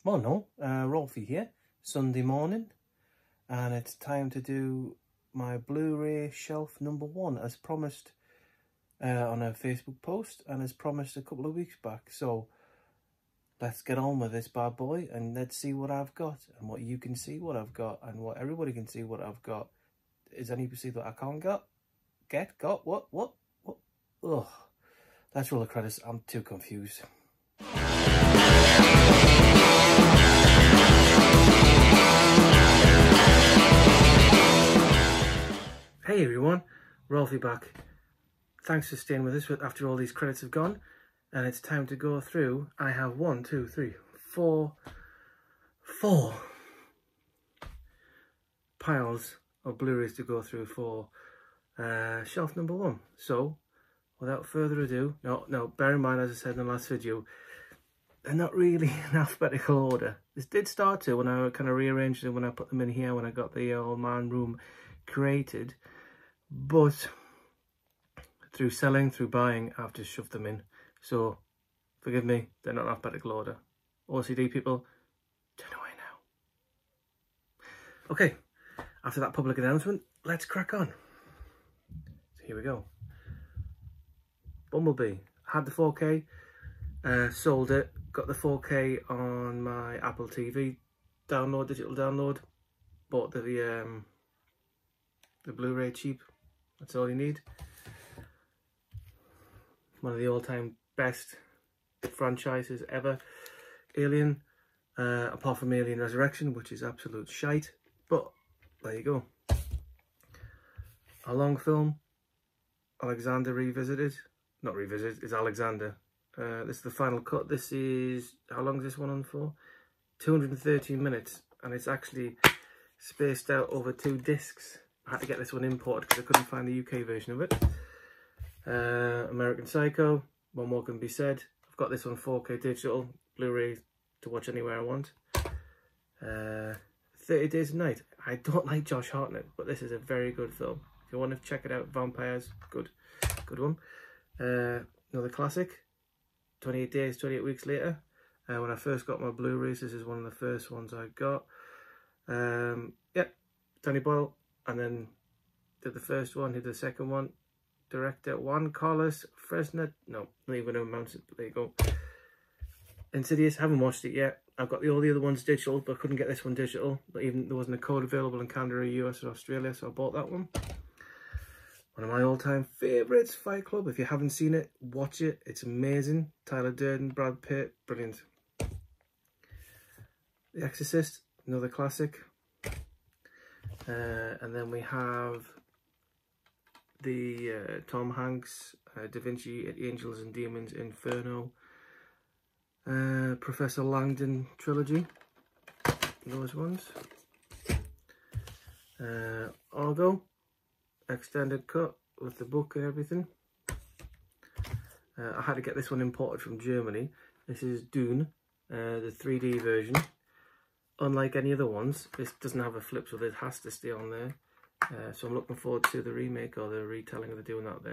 Morning, Rolfie here, Sunday morning, and it's time to do my Blu-ray shelf #1 as promised on a Facebook post and as promised a couple of weeks back. So let's get on with this bad boy and let's see what I've got and what you can see what I've got and what everybody can see what I've got. Is anybody see that I can't got? What? Ugh. Let's roll the credits. I'm too confused. Hey everyone, Rolfie back. Thanks for staying with us after all these credits have gone, and it's time to go through. I have 1, 2, 3, 4 piles of Blu-rays to go through for shelf #1. So without further ado, no, bear in mind, as I said in the last video, they're not really in alphabetical order. This did start to when I kind of rearranged them when I put them in here when I got the old man room created, but through selling, through buying, I've just shoved them in. So forgive me, they're not in alphabetical order. OCD people, turn away now. Okay, after that public announcement, let's crack on. So here we go. Bumblebee. Had the 4K, sold it, got the 4K on my Apple TV download, digital download, bought the Blu-ray cheap. That's all you need. One of the all-time best franchises ever. Alien, apart from Alien Resurrection, which is absolute shite, but there you go. A long film, Alexander Revisited. Not Revisited, it's Alexander. This is the final cut. This is, how long is this one on for? 213 minutes, and it's actually spaced out over 2 discs. I had to get this one imported because I couldn't find the UK version of it. American Psycho, one more can be said. I've got this on 4K digital, Blu-ray to watch anywhere I want. 30 Days a Night. I don't like Josh Hartnett, but this is a very good film. If you want to check it out, Vampires, good one. Another classic, 28 Days, 28 Weeks Later. When I first got my Blu-rays, this is one of the first ones I got. Yeah, Danny Boyle. And then did the first one, did the second one. Director Juan Carlos Fresnel. No, not even going to announce it, but there you go. Insidious, haven't watched it yet. I've got all the other ones digital, but I couldn't get this one digital. But even there wasn't a code available in Canada, US, or Australia, so I bought that one. One of my all-time favourites, Fight Club. If you haven't seen it, watch it. It's amazing. Tyler Durden, Brad Pitt, brilliant. The Exorcist, another classic. And then we have the Tom Hanks, Da Vinci, Angels and Demons, Inferno, Professor Langdon trilogy, those ones. Argo, extended cut with the book and everything. I had to get this one imported from Germany. This is Dune, the 3D version. Unlike any other ones, this doesn't have a flip, so this has to stay on there. So I'm looking forward to the remake or the retelling of the doing that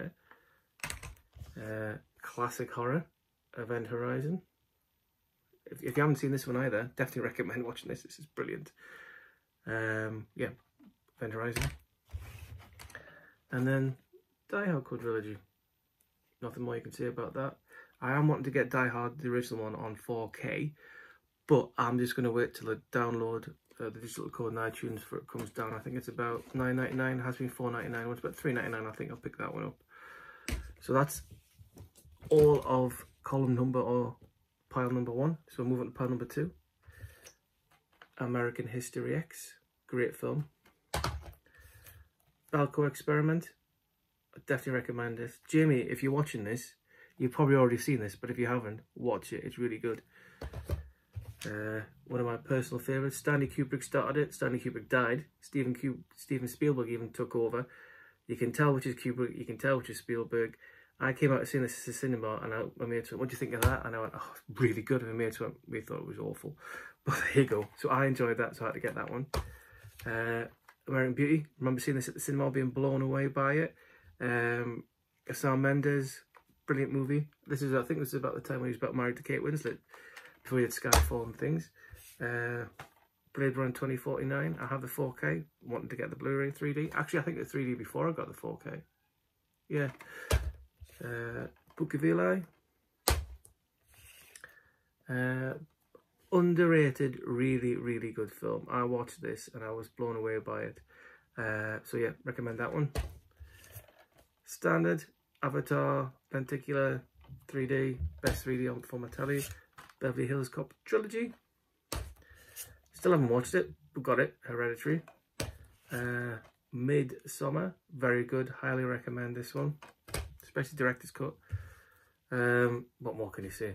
there. Classic horror, Event Horizon. If you haven't seen this one either, definitely recommend watching this. This is brilliant. Yeah, Event Horizon. And then Die Hard quadrilogy. Nothing more you can say about that. I am wanting to get Die Hard, the original one, on 4K. But I'm just going to wait till I download the digital code in iTunes before it comes down. I think it's about $9.99. It has been $4.99. It's about $3.99. I think I'll pick that one up. So that's all of column number or pile #1. So we'll move on to pile #2. American History X. Great film. Balco Experiment. I definitely recommend this. Jamie, if you're watching this, you've probably already seen this, but if you haven't, watch it. It's really good. One of my personal favourites. Stanley Kubrick started it. Stanley Kubrick died. Steven Spielberg even took over. You can tell which is Kubrick. You can tell which is Spielberg. I came out seeing this at the cinema, and my mates went, "What do you think of that?" And I went, "Oh, it's really good." And my mates went, "We thought it was awful." But there you go. So I enjoyed that, so I had to get that one. American Beauty. Remember seeing this at the cinema, being blown away by it. Sam Mendes, brilliant movie. I think this is about the time when he was about married to Kate Winslet, before he had Skyfall and things. Blade Runner 2049. I have the 4K, wanting to get the Blu-ray 3D. Actually, I think the 3D before I got the 4K. Yeah. Book of Eli. Underrated, really, really good film. I watched this and I was blown away by it. So yeah, recommend that one. Standard, Avatar, Lenticular, 3D, best 3D on for my telly. Beverly Hills Cop trilogy. Still haven't watched it, but got it. Hereditary. Midsummer, very good. Highly recommend this one, especially director's cut. What more can you say?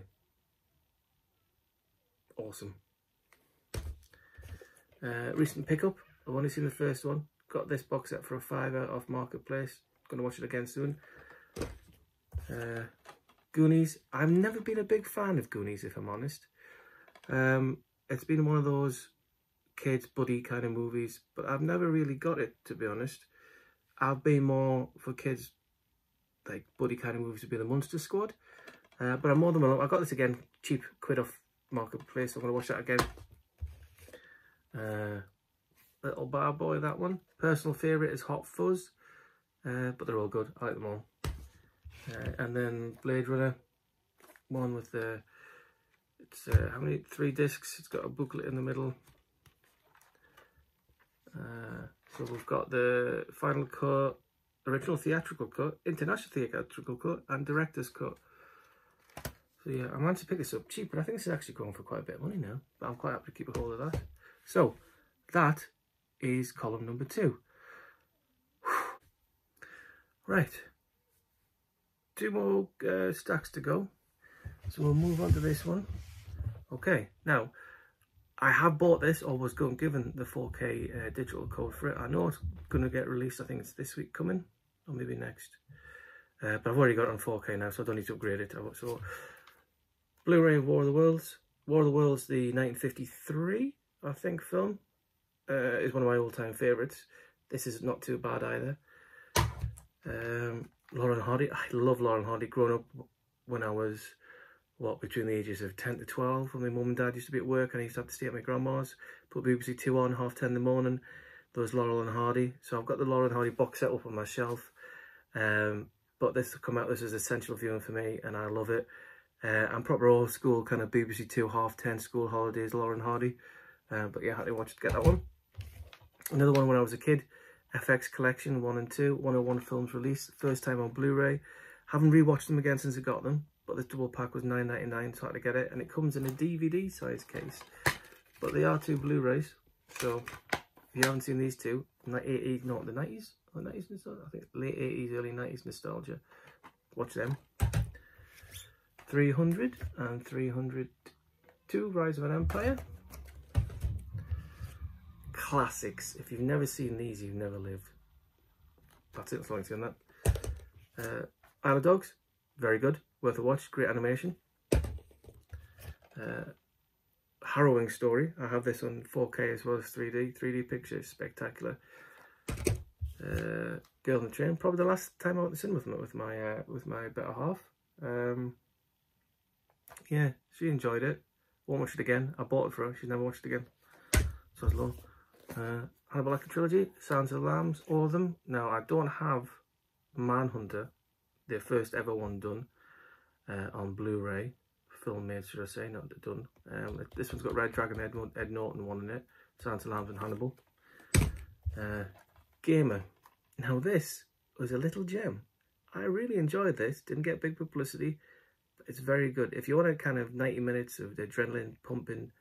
Awesome. Recent pickup. I've only seen the first one. Got this box set for a £5 off Marketplace. Gonna watch it again soon. Goonies. I've never been a big fan of Goonies, if I'm honest. It's been one of those kids buddy kind of movies, but I've never really got it, to be honest. I've been more for kids like buddy kind of movies, to be the Monster Squad. But I'm more than willing. I got this again, cheap, £1 off Marketplace. I'm gonna watch that again. Little Bar Boy, that one. Personal favourite is Hot Fuzz, but they're all good. I like them all. And then Blade Runner, one with the, it's how many? 3 discs. It's got a booklet in the middle. So we've got the final cut, original theatrical cut, international theatrical cut, and director's cut. So yeah, I managed to pick this up cheap, but I think this is actually going for quite a bit of money now. But I'm quite happy to keep a hold of that. So that is column number 2. Right, 2 more stacks to go. So we'll move on to this one. Okay, now I have bought this, or was given the 4K digital code for it. I know it's going to get released. I think it's this week coming, or maybe next. But I've already got it on 4K now, so I don't need to upgrade it. So Blu-ray of War of the Worlds. War of the Worlds, the 1953, I think, film, is one of my all-time favourites. This is not too bad either. Lauren Hardy. I love Lauren Hardy. Growing up when I was, between the ages of 10 to 12, when my mum and dad used to be at work and I used to have to stay at my grandma's, put BBC 2 on, 10:30 in the morning. There was Laurel and Hardy. So I've got the Laurel and Hardy box set up on my shelf. But this will come out, this is essential viewing for me, and I love it. I'm proper old school, kind of BBC 2, 10:30 school holidays, Lauren Hardy. But yeah, I had to watch to get that one. Another one when I was a kid, FX Collection 1 and 2, 101 films released, first time on Blu-ray. Haven't rewatched them again since I got them, but this double pack was £9.99, so I had to get it, and it comes in a DVD size case. But they are 2 Blu-rays, so if you haven't seen these two, the 90s, or 90s nostalgia, I think late 80s, early 90s nostalgia, watch them. 300 and 302, Rise of an Empire. Classics. If you've never seen these, you've never lived. That's it, that's all I'm saying that. Isle of Dogs, very good, worth a watch, great animation. Harrowing story. I have this on 4K as well as 3D pictures, spectacular. Girl on the Train, probably the last time I went to cinema with my better half. Yeah, she enjoyed it. Won't watch it again. I bought it for her. She's never watched it again. So it's low. Hannibal Lecter trilogy, Silence of the Lambs, all of them. Now I don't have Manhunter, the first ever one done on Blu-ray, film made, should I say, not done. This one's got Red Dragon, Ed Norton one in it, Silence of the Lambs and Hannibal. Gamer. Now this was a little gem. I really enjoyed this. Didn't get big publicity, but it's very good. If you want a kind of 90 minutes of the adrenaline pumping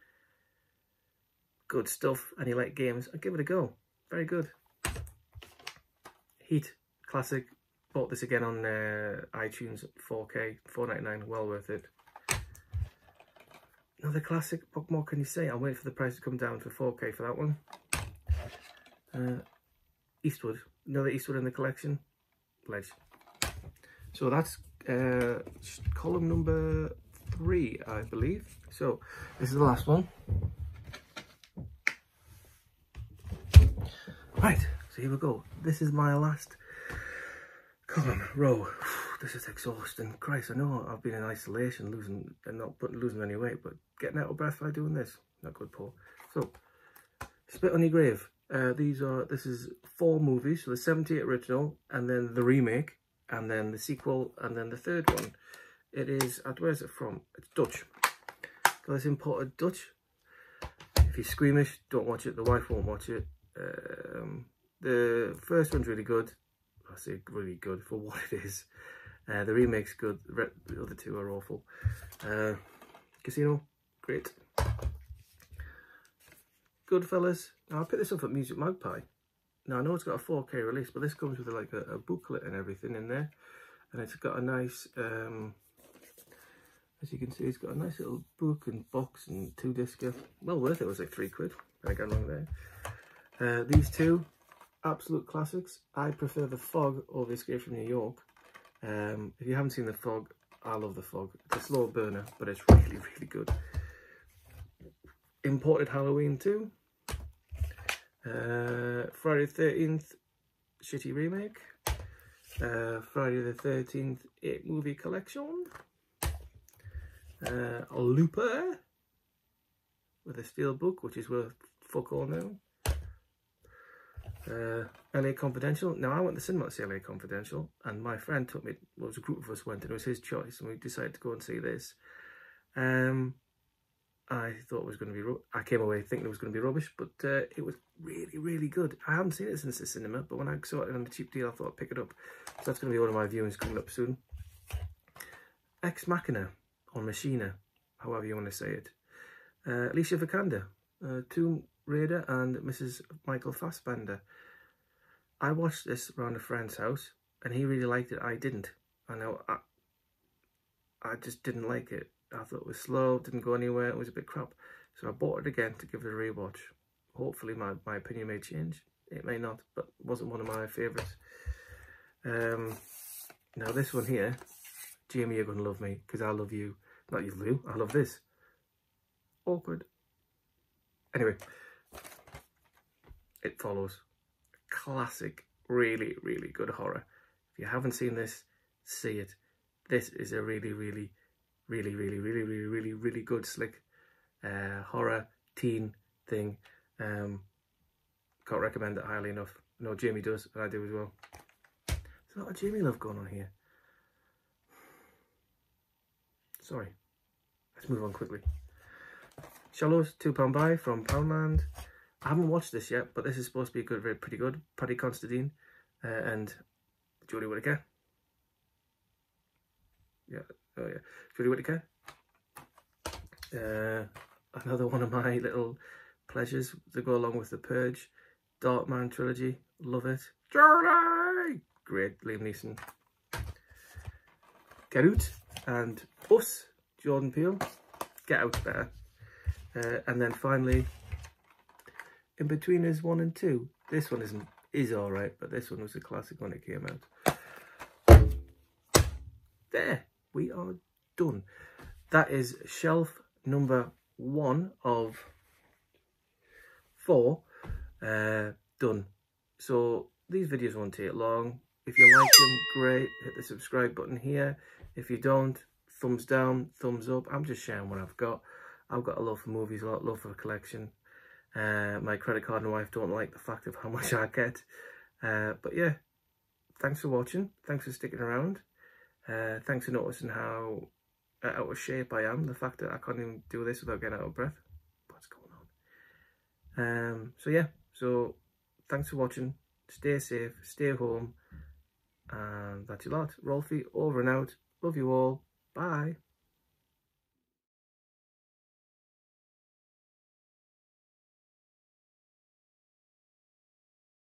good stuff and you like games, I'd give it a go. Very good. Heat, classic. Bought this again on iTunes, 4K, $4.99, well worth it. Another classic. What more can you say? I'll wait for the price to come down for 4K for that one. Eastwood, another Eastwood in the collection. Pledge. So that's column number 3, I believe. So this is the last one. Right, so here we go. This is my last column row. This is exhausting. Christ, I know I've been in isolation, losing any weight, but getting out of breath by doing this. Not good, Paul. So, Spit on Your Grave. This is 4 movies. So the 78 original, and then the remake, and then the sequel, and then the third one. It is, where's it from? It's Dutch. Got this imported Dutch. If you're squeamish, don't watch it. The wife won't watch it. The first one's really good. I say really good for what it is. The remake's good. The other 2 are awful. Casino, great. Goodfellas. Now I picked this up at Music Magpie. Now I know it's got a 4K release, but this comes with like a booklet and everything in there, and it's got a nice, as you can see, it's got a nice little book and box and 2-discer. Well worth it. It was like £3. I got wrong there. These 2, absolute classics. I prefer The Fog over Escape from New York. If you haven't seen The Fog, I love The Fog. It's a slow burner, but it's really, really good. Imported Halloween 2. Friday the 13th, shitty remake. Friday the 13th, 8 movie collection. Looper with a steel book, which is worth fuck all now. LA Confidential. Now I went to the cinema to see LA Confidential, and my friend took me, well, it was a group of us went, and it was his choice, and we decided to go and see this. I thought it was going to be, I came away thinking it was going to be rubbish, but it was really, really good. I haven't seen it since the cinema, but when I saw it on a cheap deal, I thought I'd pick it up. So that's going to be one of my viewings coming up soon. Ex Machina, or Machina, however you want to say it. Alicia Vikander, Tomb Raider and Mrs. Michael Fassbender. I watched this around a friend's house, and he really liked it. I didn't. I know, I just didn't like it. I thought it was slow, didn't go anywhere, it was a bit crap. So I bought it again to give it a rewatch. Hopefully my opinion may change. It may not, but it wasn't one of my favourites. Now this one here, Jamie, you're going to love me, because I love you. Not you, Lou, I love this. Awkward. Anyway, It Follows. Classic, really, really good horror. If you haven't seen this, see it. This is a really, really, really, really, really, really, really, really good, slick horror teen thing. Can't recommend it highly enough. No, Jamie does, and I do as well. There's a lot of Jamie love going on here. Sorry. Let's move on quickly. Shallows, £2 buy from Poundland. I haven't watched this yet, but this is supposed to be good, pretty good. Paddy Considine and Jodie Whittaker. Yeah, oh yeah, Jodie Whittaker. Another one of my little pleasures to go along with The Purge. Darkman trilogy, love it. Charlie! Great, Liam Neeson. Get Out and Us, Jordan Peele. Get Out's better. And then finally, Inbetweeners 1 and 2. This one is alright, but this one was a classic when it came out. There, we are done. That is shelf number 1 of 4 done. So these videos won't take long. If you like them, great. Hit the subscribe button here. If you don't, thumbs down, thumbs up. I'm just sharing what I've got. I've got a love for movies, a lot of love for a collection. My credit card and wife don't like the fact of how much I get. But yeah, thanks for watching. Thanks for sticking around. Thanks for noticing how out of shape I am. The fact that I can't even do this without getting out of breath. What's going on? So yeah, so thanks for watching. Stay safe, stay home. And that's your lot. Rolfie, over and out. Love you all. Bye.